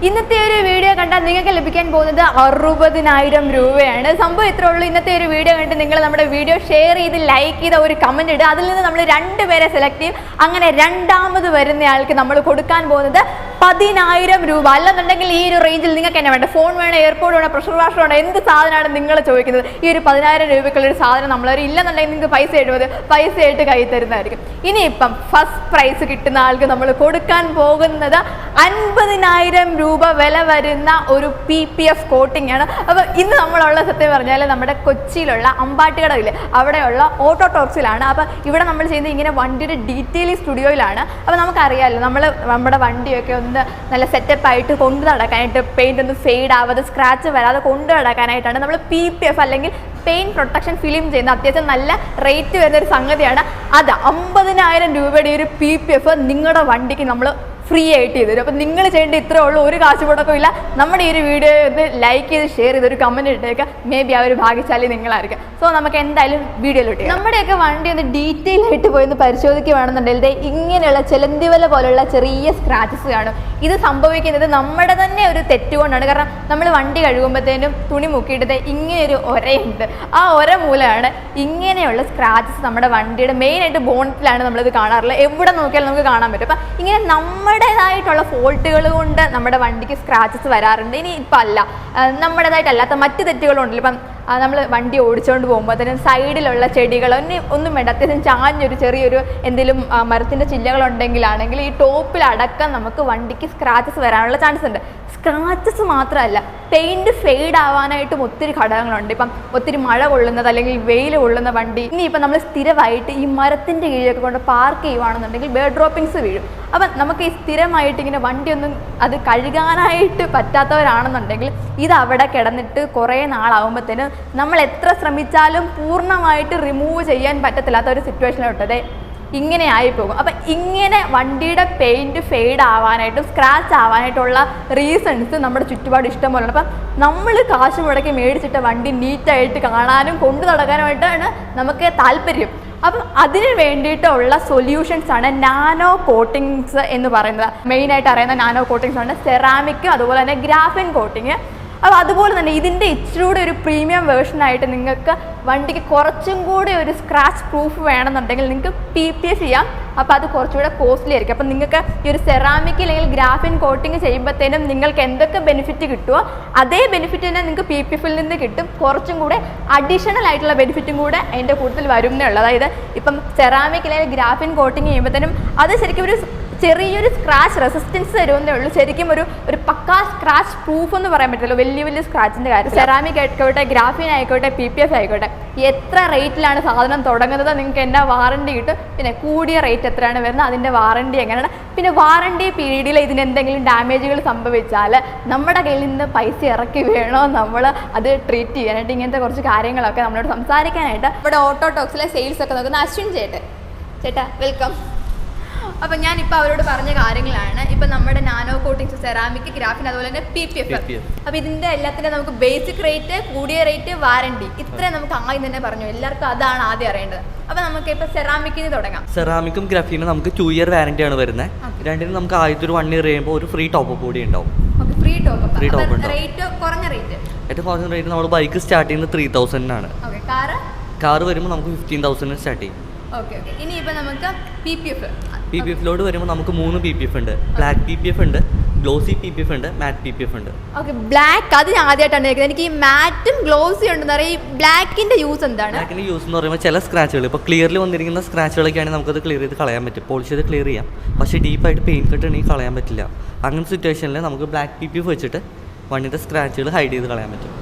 ഇന്നത്തെ ഒരു വീഡിയോ കണ്ടാൽ നിങ്ങൾക്ക് ലഭിക്കാൻ പോകുന്നത് 60,000 രൂപയാണ്. സംഭവം ഇത്രേ ഉള്ളൂ. ഇന്നത്തെ ഒരു വീഡിയോ കണ്ട് നിങ്ങൾ നമ്മുടെ വീഡിയോ ഷെയർ ചെയ്ത് ലൈക്ക് ചെയ്ത ഒരു കമന്റ് ഇടുക. അതിൽ നിന്ന് നമ്മൾ 2 പേരെ സെലക്ട് ചെയ്യും. അങ്ങനെ രണ്ടാമത് വരുന്നയാൾക്ക് നമ്മൾ കൊടുക്കാൻ പോകുന്നത് 10,000 രൂപ. അല്ലെന്നുണ്ടെങ്കിൽ ഈ ഒരു റേഞ്ചിൽ നിങ്ങൾക്ക് എന്നെ വേണ്ട ഫോൺ വേണം, എയർപോർട്ട് വേണം, പ്രഷർ വാഷർ വേണം, എന്ത് സാധനമാണ് നിങ്ങൾ ചോദിക്കുന്നത്. ഈ ഒരു 10,000 രൂപയ്ക്കുള്ള ഒരു സാധനം നമ്മളൊരു ഇല്ലെന്നുണ്ടെങ്കിൽ നിങ്ങൾക്ക് പൈസ ആയിട്ട് കൈ തരുന്നതായിരിക്കും. ഇനിയിപ്പം ഫസ്റ്റ് പ്രൈസ് കിട്ടുന്ന ആൾക്ക് നമ്മൾ കൊടുക്കാൻ പോകുന്നത് 50,000 രൂപ വില വരുന്ന ഒരു PPF കോട്ടിംഗ് ആണ്. അപ്പോൾ ഇന്ന് നമ്മളുള്ള സത്യം പറഞ്ഞാൽ നമ്മുടെ കൊച്ചിയിലുള്ള അമ്പാട്ടുകടയില്ലേ അവിടെയുള്ള ഓട്ടോ ടോക്സിലാണ്. അപ്പോൾ ഇവിടെ നമ്മൾ ചെയ്യുന്നത് ഇങ്ങനെ വണ്ടിയുടെ ഡീറ്റെയിലിംഗ് സ്റ്റുഡിയോയിലാണ്. അപ്പോൾ നമുക്കറിയാമല്ലോ നമ്മുടെ വണ്ടിയൊക്കെ ഒന്ന് നല്ല സെറ്റപ്പ് ആയിട്ട് കൊണ്ടു നടക്കാനായിട്ട്, പെയിന്റ് ഒന്നും ഫെയ്ഡ് ആവാതെ സ്ക്രാച്ച് വരാതെ കൊണ്ടു നടക്കാനായിട്ടാണ് നമ്മൾ PPF അല്ലെങ്കിൽ പെയിന്റ് പ്രൊട്ടക്ഷൻ ഫിലിം ചെയ്യുന്നത്. അത്യാവശ്യം നല്ല റേറ്റ് വരുന്ന ഒരു സംഗതിയാണ് അത്. 50,000 രൂപയുടെ ഒരു PPF നിങ്ങളുടെ വണ്ടിക്ക് നമ്മൾ ഫ്രീ ആയിട്ട് ചെയ്തു തരും. അപ്പം നിങ്ങൾ ചെയ്യേണ്ട ഇത്രേ ഉള്ളൂ, ഒരു കാശ് മുടക്കമില്ല. നമ്മുടെ ഈ ഒരു വീഡിയോ ഒന്ന് ലൈക്ക് ചെയ്ത് ഷെയർ ചെയ്ത് ഒരു കമൻറ്റ് ഇട്ടേക്കുക. മേ ബി ആ ഒരു ഭാഗ്യശാലി നിങ്ങളായിരിക്കും. സോ നമുക്ക് എന്തായാലും വീഡിയോയിലോട്ട് നമ്മുടെയൊക്കെ വണ്ടി ഒന്ന് ഡീറ്റെയിൽ ആയിട്ട് പോയി ഒന്ന് പരിശോധിക്കുകയാണെന്നുണ്ടെങ്കിൽ ഇങ്ങനെയുള്ള ചെലന്തിവല പോലുള്ള ചെറിയ സ്ക്രാച്ചസ് കാണും. ഇത് സംഭവിക്കുന്നത് നമ്മുടെ തന്നെ ഒരു തെറ്റുകൊണ്ടാണ്. കാരണം നമ്മൾ വണ്ടി കഴുകുമ്പോഴത്തേനും തുണി മുക്കിയിട്ടത് ഇങ്ങനെയൊരു ഒരയുണ്ട്. ആ ഒര മൂലമാണ് ഇങ്ങനെയുള്ള സ്ക്രാച്ചസ് നമ്മുടെ വണ്ടിയുടെ മെയിനായിട്ട് ബോണറ്റിലാണ് നമ്മളിത് കാണാറുള്ളത്. എവിടെ നോക്കിയാലും നമുക്ക് കാണാൻ പറ്റും. അപ്പം ഇങ്ങനെ നമ്മുടേതായിട്ടുള്ള ഫോൾട്ടുകൾ കൊണ്ട് നമ്മുടെ വണ്ടിക്ക് സ്ക്രാച്ചസ് വരാറുണ്ട്. ഇനി ഇപ്പം അല്ല, നമ്മുടേതായിട്ടല്ലാത്ത മറ്റ് തെറ്റുകളുണ്ടല്ലോ. ഇപ്പം നമ്മൾ വണ്ടി ഓടിച്ചുകൊണ്ട് പോകുമ്പോഴത്തേനും സൈഡിലുള്ള ചെടികൾ ഒന്നും വേണ്ട, അത്യാവശ്യം ചാഞ്ഞൊരു ചെറിയൊരു എന്തെങ്കിലും മരത്തിൻ്റെ ചില്ലകളുണ്ടെങ്കിലാണെങ്കിൽ ഈ ടോപ്പിലടക്കം നമുക്ക് വണ്ടിക്ക് സ്ക്രാച്ചസ് വരാനുള്ള ചാൻസ് ഉണ്ട്. സ്ക്രാച്ചസ് മാത്രമല്ല, പെയിൻറ്റ് ഫെയ്ഡ് ആവാനായിട്ടും ഒത്തിരി ഘടകങ്ങളുണ്ട്. ഇപ്പം ഒത്തിരി മഴ കൊള്ളുന്നത് അല്ലെങ്കിൽ വെയിൽ കൊള്ളുന്ന വണ്ടി, ഇനിയിപ്പം നമ്മൾ സ്ഥിരമായിട്ട് ഈ മരത്തിൻ്റെ കീഴിലൊക്കെ കൊണ്ട് പാർക്ക് ചെയ്യുവാണെന്നുണ്ടെങ്കിൽ ബേർഡ് ഡ്രോപ്പിങ്സ് വീഴും. അപ്പം നമുക്ക് ഈ സ്ഥിരമായിട്ട് ഇങ്ങനെ വണ്ടിയൊന്നും അത് കഴുകാനായിട്ട് പറ്റാത്തവരാണെന്നുണ്ടെങ്കിൽ ഇത് അവിടെ കിടന്നിട്ട് കുറേ നാളാകുമ്പോഴത്തേനും നമ്മൾ എത്ര ശ്രമിച്ചാലും പൂർണ്ണമായിട്ട് റിമൂവ് ചെയ്യാൻ പറ്റത്തില്ലാത്ത ഒരു സിറ്റുവേഷനിലോട്ടത് ഇങ്ങനെ ആയിപ്പോകും. അപ്പം ഇങ്ങനെ വണ്ടിയുടെ പെയിൻറ്റ് ഫെയ്ഡ് ആവാനായിട്ടും സ്ക്രാച്ച് ആവാനായിട്ടുള്ള റീസൺസ് നമ്മുടെ ചുറ്റുപാട് ഇഷ്ടം പോലെയാണ്. അപ്പം നമ്മൾ കാശ് മുടക്കി മേടിച്ചിട്ട വണ്ടി നീറ്റായിട്ട് കാണാനും കൊണ്ടു നടക്കാനുമായിട്ടാണ് നമുക്ക് താല്പര്യം. അപ്പം അതിന് വേണ്ടിയിട്ടുള്ള സൊല്യൂഷൻസ് ആണ് നാനോ കോട്ടിങ്സ് എന്ന് പറയുന്നത്. മെയിനായിട്ട് അറിയുന്ന നാനോ കോട്ടിങ്സ് ആണ് സെറാമിക്, അതുപോലെ തന്നെ ഗ്രാഫിൻ കോട്ടിങ്. അപ്പോൾ അതുപോലെ തന്നെ ഇതിൻ്റെ ഇച്ചിരൂടെ ഒരു പ്രീമിയം വേർഷനായിട്ട് നിങ്ങൾക്ക് വണ്ടിക്ക് കുറച്ചും കൂടി ഒരു സ്ക്രാച്ച് പ്രൂഫ് വേണമെന്നുണ്ടെങ്കിൽ നിങ്ങൾക്ക് PPF ചെയ്യാം. അപ്പോൾ അത് കുറച്ചുകൂടെ കോസ്റ്റ്ലി ആയിരിക്കും. അപ്പം നിങ്ങൾക്ക് ഈ ഒരു സെറാമിക് അല്ലെങ്കിൽ ഗ്രാഫിൻ കോട്ടിങ് ചെയ്യുമ്പോഴത്തേനും നിങ്ങൾക്ക് എന്തൊക്കെ ബെനിഫിറ്റ് കിട്ടുമോ അതേ ബെനിഫിറ്റ് തന്നെ നിങ്ങൾക്ക് PPF-ൽ നിന്ന് കിട്ടും. കുറച്ചും കൂടെ അഡീഷണൽ ആയിട്ടുള്ള ബെനിഫിറ്റും കൂടെ അതിൻ്റെ കൂടുതൽ വരുന്നേ ഉള്ളൂ. അതായത് ഇപ്പം സെറാമിക് അല്ലെങ്കിൽ ഗ്രാഫിൻ കോട്ടിങ് ചെയ്യുമ്പോഴത്തേനും അത് ശരിക്കും ഒരു ചെറിയൊരു സ്ക്രാച്ച് റെസിസ്റ്റൻസ് തരുമെന്നേ ഉള്ളൂ. ശരിക്കും ഒരു പക്കാ സ്ക്രാച്ച് പ്രൂഫ് എന്ന് പറയാൻ പറ്റില്ല വലിയ സ്ക്രാച്ചിൻ്റെ കാര്യം. സെറാമിക് ആയിക്കോട്ടെ, ഗ്രാഫിൻ ആയിക്കോട്ടെ, PPF ആയിക്കോട്ടെ, എത്ര റേറ്റിലാണ് സാധനം തുടങ്ങുന്നത് നിങ്ങൾക്ക് എൻ്റെ വാറണ്ടി കിട്ടും. പിന്നെ കൂടിയ റേറ്റ് എത്രയാണ് വരുന്നത്, അതിൻ്റെ വാറണ്ടി എങ്ങനെയാണ്. പിന്നെ വാറണ്ടി പീരീഡിൽ ഇതിന് എന്തെങ്കിലും ഡാമേജുകൾ സംഭവിച്ചാൽ നമ്മുടെ കയ്യിൽ നിന്ന് പൈസ ഇറക്കി വേണോ നമ്മൾ അത് ട്രീറ്റ് ചെയ്യാനായിട്ട്. ഇങ്ങനത്തെ കുറച്ച് കാര്യങ്ങളൊക്കെ നമ്മളോട് സംസാരിക്കാനായിട്ട് ഇവിടെ ഓട്ടോ ടോക്സിലെ സെയിൽസ് ഒക്കെ നോക്കുന്ന അശ്വിൻ ചേട്ടാ വെൽക്കം. അപ്പം ഞാനിപ്പോൾ അവരോട് പറഞ്ഞ കാര്യങ്ങളാണ്. ഇപ്പം നമ്മുടെ നാനോ കോട്ടിങ്സ്, സെറാമിക്, ഗ്രാഫിൻ, അതുപോലെ തന്നെ PPF. അപ്പോൾ ഇതിൻ്റെ എല്ലാത്തിൻ്റെ നമുക്ക് ബേസിക് റേറ്റ്, കൂടിയ റേറ്റ്, വാറണ്ടി, ഇത്രയും നമുക്ക് ആദ്യം തന്നെ പറഞ്ഞു. എല്ലാവർക്കും അതാണ് ആദ്യം അറിയേണ്ടത്. അപ്പോൾ നമുക്ക് ഇപ്പോൾ സെറാമിക്കിന് തുടങ്ങാം. സെറാമിക്കും ഗ്രാഫിനും നമുക്ക് 2 ഇയർ വാറണ്ടി ആണ് വരുന്നത്. രണ്ടിനും നമുക്ക് ആദ്യത്തെ ഒരു 1 ഇയർ കഴിയുമ്പോൾ ഒരു ഫ്രീ ടോപ്പ് കൂടി ഉണ്ടാവും. ഫ്രീ ടോപ്പ് റേറ്റ് കുറഞ്ഞ റേറ്റ് നമ്മൾ ബൈക്ക് സ്റ്റാർട്ട് ചെയ്യുന്നത് 3,000 കാറ് വരുമ്പോൾ നമുക്ക് 15,000 സ്റ്റാർട്ട് ചെയ്യും. ഇനിയിപ്പോൾ നമുക്ക് PPF-ലോട് വരുമ്പോൾ നമുക്ക് 3 PPF ഉണ്ട്. ബ്ലാക്ക് PPF ഉണ്ട്, ഗ്ലോസി PPF ഉണ്ട്, മാറ്റ് PPF ഉണ്ട്. ബ്ലാക്ക് അത് ഞാൻ ആദ്യമായിട്ടാണ് കേൾക്കുന്നത്. എനിക്ക് ഈ മാറ്റും ഗ്ലോസി ഉണ്ടെന്ന് പറയാം. ഈ ബ്ലാക്കിന്റെ യൂസ് എന്താണ്? ബ്ലാക്കിന്റെ യൂസ് എന്ന് പറയുമ്പോൾ ചില സ്ക്രാച്ചുകൾ, ഇപ്പോൾ ക്ലിയറിൽ വന്നിരിക്കുന്ന സ്ക്രാച്ചുകളൊക്കെയാണെങ്കിൽ നമുക്കത് ക്ലിയർ ചെയ്ത് കളയാൻ പറ്റും, പോളിഷ് ചെയ്ത് ക്ലിയർ ചെയ്യാം. പക്ഷേ ഡീപ്പായിട്ട് പെയിൻറ്റ് കട്ടുണ്ടെങ്കിൽ കളയാൻ പറ്റില്ല. അങ്ങനത്തെ സിറ്റുവേഷനിൽ നമുക്ക് ബ്ലാക്ക് PPF വെച്ചിട്ട് വണ്ടിയുടെ സ്ക്രാച്ചുകൾ ഹൈഡ് ചെയ്ത് കളയാൻ പറ്റും.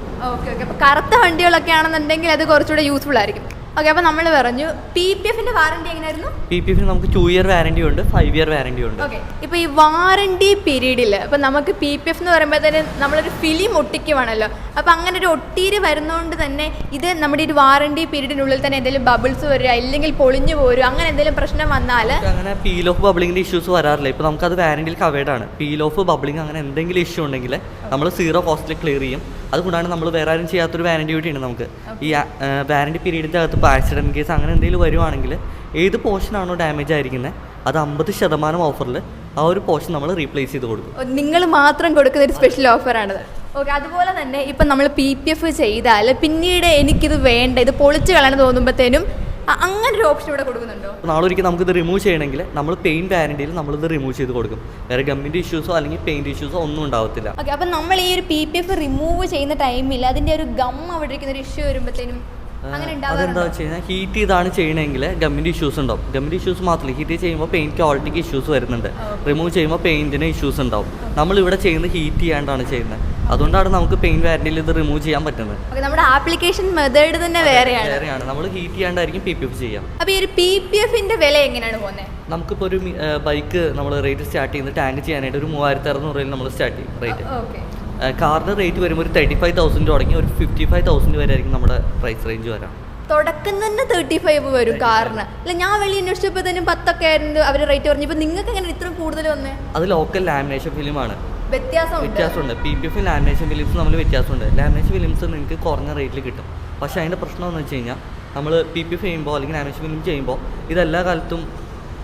അപ്പോൾ കറുത്ത വണ്ടികളൊക്കെ ആണെന്നുണ്ടെങ്കിൽ അത് കുറച്ചുകൂടെ യൂസ്ഫുൾ ആയിരിക്കും. അപ്പോൾ നമ്മൾ പറഞ്ഞു PPF-ന്റെ വാറണ്ടി എങ്ങനെയായിരുന്നു? PPF-ന് നമുക്ക് 2 ഇയർ വാറണ്ടി ഉണ്ട്, 5 ഇയർ വാറണ്ടി ഉണ്ട്. ഇപ്പോൾ ഈ വാറണ്ടി പീരീഡിൽ ഇപ്പം നമുക്ക് PPF എന്ന് പറയുമ്പോഴത്തേന് നമ്മളൊരു ഫിലിം ഒട്ടിക്കുവാണല്ലോ. അപ്പോൾ അങ്ങനെ ഒരു ഒട്ടീര് വരുന്നതുകൊണ്ട് തന്നെ ഇത് നമ്മുടെ ഈ വാറണ്ടി പീരീഡിനുള്ളിൽ തന്നെ എന്തെങ്കിലും ബബിൾസ് വരിക, അല്ലെങ്കിൽ പൊളിഞ്ഞു പോരുക, അങ്ങനെ എന്തെങ്കിലും പ്രശ്നം വന്നാൽ അങ്ങനെ പീൽ ഓഫ് ബബിളിങ്ങിൻ്റെ ഇഷ്യൂസ് വരാറില്ല. ഇപ്പോൾ നമുക്കത് വാറണ്ടിയിൽ കവേർഡ് ആണ്. പീൽ ഓഫ് ബബിളിങ് അങ്ങനെ എന്തെങ്കിലും ഇഷ്യൂ ഉണ്ടെങ്കിൽ നമ്മൾ 0 കോസ്റ്റിൽ ക്ലിയർ ചെയ്യും. അതുകൊണ്ടാണ് നമ്മൾ വേറെ ആരും ചെയ്യാത്തൊരു വാറണ്ടി ഡ്യൂട്ടിയാണ് നമുക്ക്. ഈ വാറണ്ടി പീരീഡിൻ്റെ അകത്ത് ഇപ്പോൾ ആക്സിഡൻറ്റ് കേസ് അങ്ങനെ എന്തെങ്കിലും വരുവാണെങ്കിൽ ഏത് പോർഷനാണോ ഡാമേജ് ആയിരിക്കുന്നത് അത് 50% ഓഫറിൽ ആ ഒരു പോർഷൻ നമ്മൾ റീപ്ലേസ് ചെയ്ത് കൊടുക്കും. നിങ്ങൾ മാത്രം കൊടുക്കുന്ന ഒരു സ്പെഷ്യൽ ഓഫറാണിത്. ഓക്കെ, അതുപോലെ തന്നെ ഇപ്പം നമ്മൾ PPF ചെയ്താൽ പിന്നീട് എനിക്കിത് വേണ്ട, ഇത് പൊളിച്ച് കളയാൻ തോന്നുമ്പോഴത്തേനും അങ്ങനെ ഒരു ഓപ്ഷൻ ഇവിടെ കൊടുക്കുന്നുണ്ടോ? നാളെ ഒരിക്കൽ നമുക്കിത് റിമൂവ് ചെയ്യണമെങ്കിൽ നമ്മൾ പെയിൻറ്റ് വാരണ്ടിയിൽ നമ്മളിത് റിമൂവ് ചെയ്ത് കൊടുക്കും. വേറെ ഗമ്മിൻ്റെ ഇഷ്യൂസോ അല്ലെങ്കിൽ പെയിൻറ്റ് ഇഷ്യൂസോ ഒന്നും ഉണ്ടാവത്തില്ല. ഓക്കെ, അപ്പം നമ്മൾ ഈ ഒരു PPF റിമൂവ് ചെയ്യുന്ന ടൈമിൽ അതിൻ്റെ ഒരു ഗം അവിടെ ഇരിക്കുന്ന ഒരു ഇഷ്യൂ വരുമ്പോഴത്തേനും അതെന്താ വെച്ച് കഴിഞ്ഞാൽ ഹീറ്റ് ചെയ്താണ് ചെയ്യണമെങ്കിൽ ഗമ്മിൻ്റെ ഇഷ്യൂസ് ഉണ്ടാവും. ഗമ്മിൻ്റെ ഇഷ്യൂസ് മാത്രമല്ല, ഹീറ്റ് ചെയ്യുമ്പോൾ പെയിൻറ്റ് ക്വാളിറ്റിക്ക് ഇഷ്യൂസ് വരുന്നുണ്ട്, റിമൂവ് ചെയ്യുമ്പോൾ പെയിൻറ്റിന് ഇഷ്യൂസ് ഉണ്ടാവും. നമ്മളിവിടെ ചെയ്യുന്നത് ഹീറ്റ് ചെയ്യാണ്ടാണ് ചെയ്യുന്നത്. അതുകൊണ്ടാണ് നമുക്ക് പെയിൻറ്റ് വാരണ്ടിയിൽ ഇത് റിമൂവ് ചെയ്യാൻ പറ്റുന്നത്. നമ്മുടെ ആപ്ലിക്കേഷൻ മെത്തേഡ് തന്നെ വേറെയാണ്. നമ്മൾ ഹീറ്റ് ചെയ്യാണ്ടായിരിക്കും PPF ചെയ്യാം. അപ്പോൾ ഈ ഒരു PPFന്റെ വില എങ്ങനെയാണ് പോകുന്നത്? നമുക്കിപ്പോൾ ഒരു ബൈക്ക് നമ്മൾ റേറ്റ് സ്റ്റാർട്ട് ചെയ്യുന്നത് ടാങ്ക് ചെയ്യാനായിട്ട് ഒരു 3600 രൂപയിൽ നമ്മൾ സ്റ്റാർട്ട് ചെയ്യും റേറ്റ്. കാറിൻ്റെ റേറ്റ് വരുമ്പോൾ ഒരു 35,000 തുടങ്ങി ഒരു 55,000 വരെ ആയിരിക്കും നമ്മുടെ പ്രൈസ് റേഞ്ച് വരാം. തുടക്കം തന്നെ 35 വരും കാറിന്. അല്ല, ഞാൻ വെളി അന്വേഷിച്ചപ്പോഴത്തേനും 10,000 ആയിരുന്നു അവർ റേറ്റ് പറഞ്ഞു. ഇപ്പം നിങ്ങൾക്ക് എങ്ങനെ ഇത്ര കൂടുതൽ വന്നേ? അത് ലോക്കൽ ലാമിനേഷൻ ഫിലിമാണ്. വ്യത്യാസമുണ്ട്. PPF ലാമിനേഷൻ ഫിലിംസ് നമ്മൾ വ്യത്യാസമുണ്ട്. ലാമിനേഷൻ ഫിലിംസ് നിങ്ങൾക്ക് കുറഞ്ഞ റേറ്റിൽ കിട്ടും. പക്ഷേ അതിൻ്റെ പ്രശ്നം എന്ന് വെച്ച് കഴിഞ്ഞാൽ നമ്മൾ PPF ചെയ്യുമ്പോൾ അല്ലെങ്കിൽ ലാമിനേഷൻ ഫിലിം ചെയ്യുമ്പോൾ ഇതെല്ലാ കാലത്തും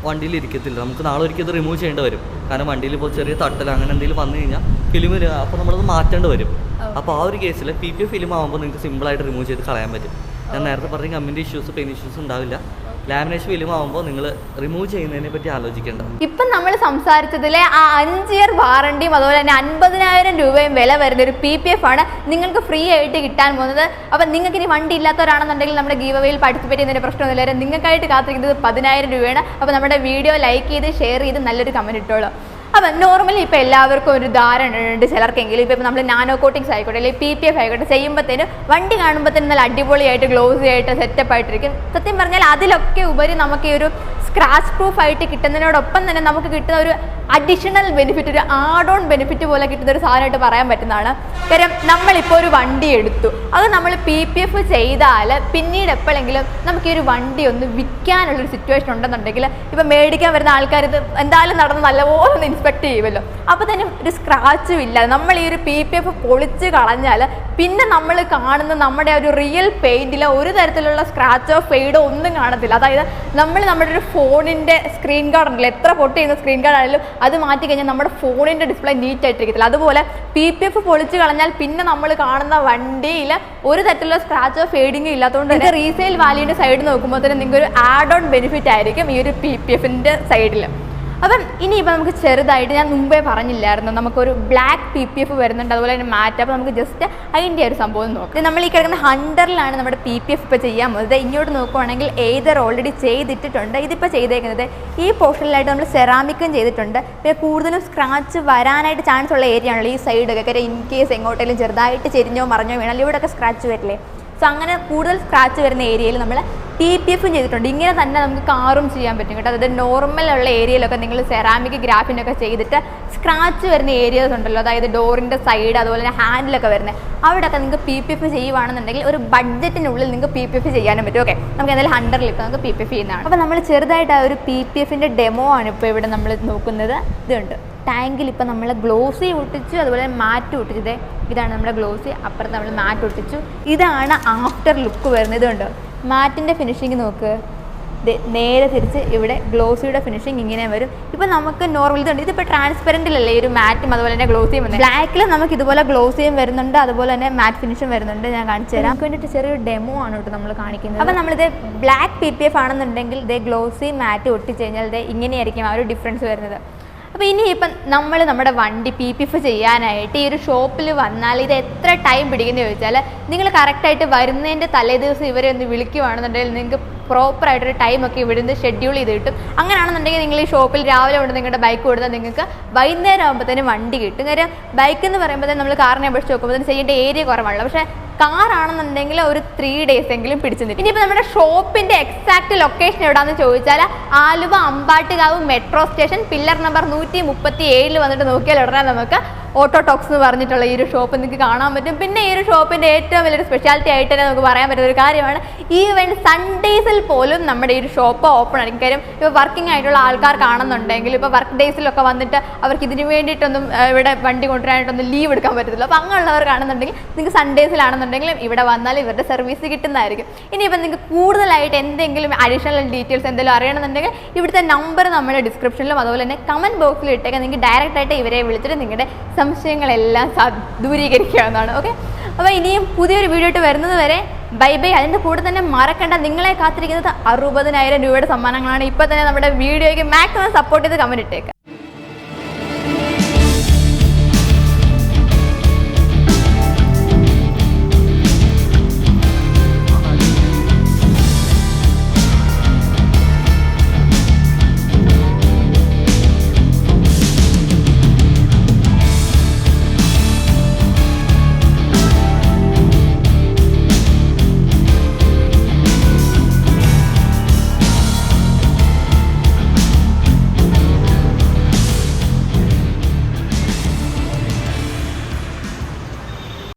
വണ്ടിയിൽ ഇരിക്കത്തില്ല. നമുക്ക് നാളെ ഒരിക്കൽ ഇത് റിമൂവ് ചെയ്യേണ്ടി വരും. കാരണം വണ്ടിയിൽ ഇപ്പോൾ ചെറിയ തട്ടൽ അങ്ങനെ എന്തെങ്കിലും വന്നു കഴിഞ്ഞാൽ ഫിലിം അപ്പോൾ നമ്മളത് മാറ്റേണ്ടി വരും. അപ്പോൾ ആ ഒരു കേസിൽ PPF ഫിലിം ആകുമ്പോൾ നിങ്ങൾക്ക് സിമ്പിളായിട്ട് റിമൂവ് ചെയ്ത് കളയാൻ പറ്റും. ഞാൻ നേരത്തെ പറഞ്ഞ കമ്മിൻ്റെ ഇഷ്യൂസ് പെയിൻ ഇഷ്യൂസ് ഉണ്ടാവില്ല. ലാമിനേഷൻ ഫിലിം ആകുമ്പോൾ നിങ്ങൾ റിമൂവ് ചെയ്യുന്നതിനെ പറ്റി ആലോചിക്കേണ്ട. ഇപ്പം നമ്മൾ സംസാരിച്ചതിലെ ആ 5 ഇയർ വാറണ്ടിയും അതുപോലെ തന്നെ 50,000 രൂപയും വില വരുന്ന ഒരു PPF ആണ് നിങ്ങൾക്ക് ഫ്രീ ആയിട്ട് കിട്ടാൻ പോകുന്നത്. അപ്പം നിങ്ങൾക്ക് ഇനി വണ്ടി ഇല്ലാത്തവരാണെന്നുണ്ടെങ്കിൽ നമ്മുടെ ഗീവ് അവേയിൽ പാർട്ടിസിപ്പേറ്റ് ചെയ്യുന്നതിന് പ്രശ്നമൊന്നുമില്ല. നിങ്ങൾക്കായിട്ട് കാത്തിരിക്കുന്നത് 10,000 രൂപയാണ്. അപ്പോൾ നമ്മുടെ വീഡിയോ ലൈക്ക് ചെയ്ത് ഷെയർ ചെയ്ത് നല്ലൊരു കമൻറ്റ് ഇട്ടോളൂ. അപ്പം നോർമലി ഇപ്പോൾ എല്ലാവർക്കും ഒരു ധാരണ ഉണ്ട് ചിലർക്കെങ്കിലും. ഇപ്പോൾ നമ്മൾ നാനോ കോട്ടിങ്സ് ആയിക്കോട്ടെ അല്ലെങ്കിൽ PPF ആയിക്കോട്ടെ ചെയ്യുമ്പോഴത്തേനും വണ്ടി കാണുമ്പോഴത്തേനും നല്ല അടിപൊളിയായിട്ട് ഗ്ലോസി ആയിട്ട് സെറ്റപ്പ് ആയിട്ടിരിക്കും. സത്യം പറഞ്ഞാൽ അതിലൊക്കെ ഉപരി നമുക്ക് ഈ ഒരു സ്ക്രാച്ച് പ്രൂഫ് ആയിട്ട് കിട്ടുന്നതിനോടൊപ്പം തന്നെ നമുക്ക് കിട്ടുന്ന ഒരു അഡീഷണൽ ബെനിഫിറ്റ്, ഒരു ആഡ് ഓൺ ബെനിഫിറ്റ് പോലെ കിട്ടുന്ന ഒരു സാധനമായിട്ട് പറയാൻ പറ്റുന്നതാണ്. കാര്യം നമ്മളിപ്പോൾ ഒരു വണ്ടി എടുത്തു, അത് നമ്മൾ PPF ചെയ്താൽ പിന്നീട് എപ്പോഴെങ്കിലും നമുക്ക് ഈ ഒരു വണ്ടി ഒന്ന് വിൽക്കാനുള്ളൊരു സിറ്റുവേഷൻ ഉണ്ടെന്നുണ്ടെങ്കിൽ ഇപ്പോൾ മേടിക്കാൻ വരുന്ന ആൾക്കാർ ഇത് എന്തായാലും നടന്ന് നല്ലപോലെ ഒന്ന് ഇൻസ്പെക്ട് ചെയ്യുമല്ലോ. അപ്പോൾ തന്നെ ഒരു സ്ക്രാച്ചും ഇല്ല. നമ്മൾ ഈ ഒരു PPF പൊളിച്ച് കളഞ്ഞാൽ പിന്നെ നമ്മൾ കാണുന്ന നമ്മുടെ ഒരു റിയൽ പെയിൻറ്റിൽ ഒരു തരത്തിലുള്ള സ്ക്രാച്ചോ ഫെയ്ഡോ ഒന്നും കാണത്തില്ല. അതായത് നമ്മൾ നമ്മുടെ ഒരു ഫോണിൻ്റെ സ്ക്രീൻ ഗാർഡ് ഉണ്ടല്ലോ, എത്ര പൊട്ട് ചെയ്യുന്ന സ്ക്രീൻ ഗാർഡ് ആണെങ്കിലും അത് മാറ്റി കഴിഞ്ഞാൽ നമ്മുടെ ഫോണിൻ്റെ ഡിസ്പ്ലേ നീറ്റ് ആയിട്ടിരിക്കത്തില്ല. അതുപോലെ PPF പൊളിച്ച് കളഞ്ഞാൽ പിന്നെ നമ്മൾ കാണുന്ന വണ്ടിയിൽ ഒരു തരത്തിലുള്ള സ്ക്രാച്ചോ ഫെയ്ഡിങ്ങോ ഇല്ലാത്തതുകൊണ്ട് ഇത് റീസെയിൽ വാല്യൂൻ്റെ സൈഡ് നോക്കുമ്പോൾ തന്നെ നിങ്ങൾക്ക് ഒരു ആഡ് ഓൺ ബെനിഫിറ്റ് ആയിരിക്കും ഈ ഒരു PPFൻ്റെ സൈഡിൽ. അപ്പം ഇനിയിപ്പോൾ നമുക്ക് ചെറുതായിട്ട് ഞാൻ മുമ്പേ പറഞ്ഞില്ലായിരുന്നു നമുക്കൊരു ബ്ലാക്ക് PPF വരുന്നുണ്ട്, അതുപോലെ തന്നെ മാറ്റ്. അപ്പോൾ നമുക്ക് ജസ്റ്റ് അതിൻ്റെ ഒരു സംഭവം നോക്കാം. നമ്മൾ ഈ കിടക്കുന്ന ഹണ്ടറിലാണ് നമ്മുടെ PPF ഇപ്പോൾ ചെയ്യാൻ പോകുന്നത്. ഇങ്ങോട്ട് നോക്കുവാണെങ്കിൽ ഏതർ ഓൾറെഡി ചെയ്തിട്ടുണ്ട്. ഇതിപ്പോൾ ചെയ്തേക്കുന്നത് ഈ പോർഷനിലായിട്ട് നമ്മൾ സെറാമിക്കും ചെയ്തിട്ടുണ്ട്. പിന്നെ കൂടുതലും സ്ക്രാച്ച് വരാനായിട്ട് ചാൻസ് ഉള്ള ഏരിയ ആണല്ലോ ഈ സൈഡൊക്കെ. കാര്യം ഇൻ കേസ് എങ്ങോട്ടെങ്കിലും ചെറുതായിട്ട് ചെരിഞ്ഞോ മറിഞ്ഞോ വീണാൽ ഇവിടെയൊക്കെ സ്ക്രാച്ച് വരില്ലേ. സോ അങ്ങനെ കൂടുതൽ സ്ക്രാച്ച് വരുന്ന ഏരിയയിൽ നമ്മൾ PPFും ചെയ്തിട്ടുണ്ട്. ഇങ്ങനെ തന്നെ നമുക്ക് കാറും ചെയ്യാൻ പറ്റും കേട്ടോ. അതായത് നോർമലുള്ള ഏരിയയിലൊക്കെ നിങ്ങൾ സെറാമിക് ഗ്രാഫിനൊക്കെ ചെയ്തിട്ട് സ്ക്രാച്ച് വരുന്ന ഏരിയാസ് ഉണ്ടല്ലോ, അതായത് ഡോറിൻ്റെ സൈഡ് അതുപോലെ തന്നെ ഹാൻഡിലൊക്കെ വരുന്നത്, അവിടെയൊക്കെ നിങ്ങൾക്ക് PPF ചെയ്യുവാണെന്നുണ്ടെങ്കിൽ ഒരു ബഡ്ജറ്റിനുള്ളിൽ നിങ്ങൾക്ക് PPF ചെയ്യാനും പറ്റും. ഓക്കെ, നമുക്ക് എന്തായാലും 100 ഇപ്പോൾ നമുക്ക് PPF ചെയ്യുന്നതാണ്. അപ്പോൾ നമ്മൾ ചെറുതായിട്ട് ആ ഒരു PPFൻ്റെ ഡെമോ ആണ് ഇപ്പോൾ ഇവിടെ നമ്മൾ നോക്കുന്നത്. ഇതുണ്ട് ടാങ്കിൽ ഇപ്പോൾ നമ്മൾ ഗ്ലോസി ഒട്ടിച്ചു, അതുപോലെ മാറ്റ് ഒട്ടിച്ചത്. ഇതാണ് നമ്മുടെ ഗ്ലോസി, അപ്പുറത്ത് നമ്മൾ മാറ്റ് ഒട്ടിച്ചു. ഇതാണ് ആഫ്റ്റർ ലുക്ക് വരുന്നത്. ഇതുണ്ട് മാറ്റിൻ്റെ ഫിനിഷിങ് നോക്ക്, നേരെ തിരിച്ച് ഇവിടെ ഗ്ലോസിയുടെ ഫിനിഷിങ് ഇങ്ങനെ വരും. ഇപ്പോൾ നമുക്ക് നോർമൽ ഇതുണ്ട്, ഇതിപ്പോൾ ട്രാൻസ്പെറൻറ്റിലല്ലേ ഈ ഒരു മാറ്റും അതുപോലെ തന്നെ ഗ്ലോസിയും വരുന്നത്. ബ്ലാക്കിൽ നമുക്ക് ഇതുപോലെ ഗ്ലോസിയും വരുന്നുണ്ട്, അതുപോലെ തന്നെ മാറ്റ് ഫിനിഷും വരുന്നുണ്ട്. ഞാൻ കാണിച്ചു തരാം. നമുക്ക് വേണ്ടിയിട്ട് ചെറിയൊരു ഡെമോ ആണ് കേട്ടോ നമ്മൾ കാണിക്കുന്നത്. അപ്പോൾ നമ്മളിത് ബ്ലാക്ക് PPF ആണെന്നുണ്ടെങ്കിൽ ഇതേ ഗ്ലോസി മാറ്റ് ഒട്ടിച്ച് കഴിഞ്ഞാൽ ഇതേ ഇങ്ങനെയായിരിക്കും ആ ഒരു ഡിഫറൻസ് വരുന്നത്. അപ്പോൾ ഇനിയിപ്പം നമ്മൾ നമ്മുടെ വണ്ടി PPF ചെയ്യാനായിട്ട് ഈ ഒരു ഷോപ്പിൽ വന്നാൽ ഇത് എത്ര ടൈം പിടിക്കുന്നത് ചോദിച്ചാൽ, നിങ്ങൾ കറക്റ്റായിട്ട് വരുന്നതിൻ്റെ തലേ ദിവസം ഇവരെ ഒന്ന് വിളിക്കുവാണെന്നുണ്ടെങ്കിൽ നിങ്ങൾക്ക് പ്രോപ്പറായിട്ടൊരു ടൈമൊക്കെ ഇവിടുന്ന് ഷെഡ്യൂൾ ചെയ്ത് കിട്ടും. അങ്ങനെയാണെന്നുണ്ടെങ്കിൽ നിങ്ങൾ ഈ ഷോപ്പിൽ രാവിലെ കൊണ്ട് നിങ്ങളുടെ ബൈക്ക് കൊടുത്താൽ നിങ്ങൾക്ക് വൈകുന്നേരം ആകുമ്പോഴത്തേനും വണ്ടി കിട്ടും. കാര്യം ബൈക്ക് എന്ന് പറയുമ്പോൾ നമ്മൾ കാറിനെ അപേക്ഷിച്ച് നോക്കുമ്പോൾ ചെയ്യേണ്ട ഏരിയ കുറവാണല്ലോ. പക്ഷേ കാറാണെന്നുണ്ടെങ്കിൽ ഒരു 3 days എങ്കിലും പിടിച്ചു നിൽക്കും. ഇനിയിപ്പോൾ നമ്മുടെ ഷോപ്പിൻ്റെ എക്സാക്ട് ലൊക്കേഷൻ എവിടെയാണെന്ന് ചോദിച്ചാൽ Aluva Ambattukavu metro station pillar number 137 വന്നിട്ട് നോക്കിയാൽ ഉടനെ നമുക്ക് ഓട്ടോടോക്സ് എന്ന് പറഞ്ഞിട്ടുള്ള ഈ ഒരു ഷോപ്പ് നിങ്ങൾക്ക് കാണാൻ പറ്റും. പിന്നെ ഈ ഒരു ഷോപ്പിൻ്റെ ഏറ്റവും വലിയൊരു സ്പെഷ്യാലിറ്റി ആയിട്ട് തന്നെ നമുക്ക് പറയാൻ പറ്റുന്ന ഒരു കാര്യമാണ്, ഈവൻ സൺഡേസിൽ പോലും നമ്മുടെ ഈ ഒരു ഷോപ്പ് ഓപ്പൺ ആയിരിക്കും. കാര്യം ഇപ്പോൾ വർക്കിംഗ് ആയിട്ടുള്ള ആൾക്കാർ കാണുന്നുണ്ടെങ്കിൽ ഇപ്പോൾ വർക്ക് ഡേയ്സിലൊക്കെ വന്നിട്ട് അവർക്ക് ഇതിന് വേണ്ടിയിട്ടൊന്നും ഇവിടെ വണ്ടി കൊണ്ടുവരാനായിട്ടൊന്നും ലീവ് എടുക്കാൻ പറ്റത്തില്ല. അപ്പോൾ അങ്ങനെയുള്ളവർ കാണുന്നുണ്ടെങ്കിൽ നിങ്ങൾക്ക് സൺഡേസിലാണെന്നുണ്ടെങ്കിൽ എന്നുണ്ടെങ്കിലും ഇവിടെ വന്നാൽ ഇവരുടെ സർവീസ് കിട്ടുന്നതായിരിക്കും. ഇനിയിപ്പോൾ നിങ്ങൾക്ക് കൂടുതലായിട്ട് എന്തെങ്കിലും അഡീഷണൽ ഡീറ്റെയിൽസ് എന്തെങ്കിലും അറിയണമെന്നുണ്ടെങ്കിൽ ഇവിടുത്തെ നമ്പർ നമ്മുടെ ഡിസ്ക്രിപ്ഷനിലും അതുപോലെ തന്നെ കമൻറ്റ് ബോക്സിൽ ഇട്ടേക്കാം. നിങ്ങൾക്ക് ഡയറക്റ്റായിട്ട് ഇവരെ വിളിച്ചിട്ട് നിങ്ങളുടെ സംശയങ്ങളെല്ലാം ദൂരീകരിക്കാവുന്നതാണ്. ഓക്കെ, അപ്പോൾ ഇനിയും പുതിയൊരു വീഡിയോ ആയിട്ട് വരുന്നത് വരെ ബൈ ബൈ. അതിൻ്റെ കൂടെ തന്നെ മറക്കണ്ട, നിങ്ങളെ കാത്തിരിക്കുന്നത് 60,000 രൂപയുടെ സമ്മാനങ്ങളാണ്. ഇപ്പോൾ തന്നെ നമ്മുടെ വീഡിയോയ്ക്ക് മാക്സിമം സപ്പോർട്ട് ചെയ്ത് കമൻറ്റ് ഇട്ടേക്കുക.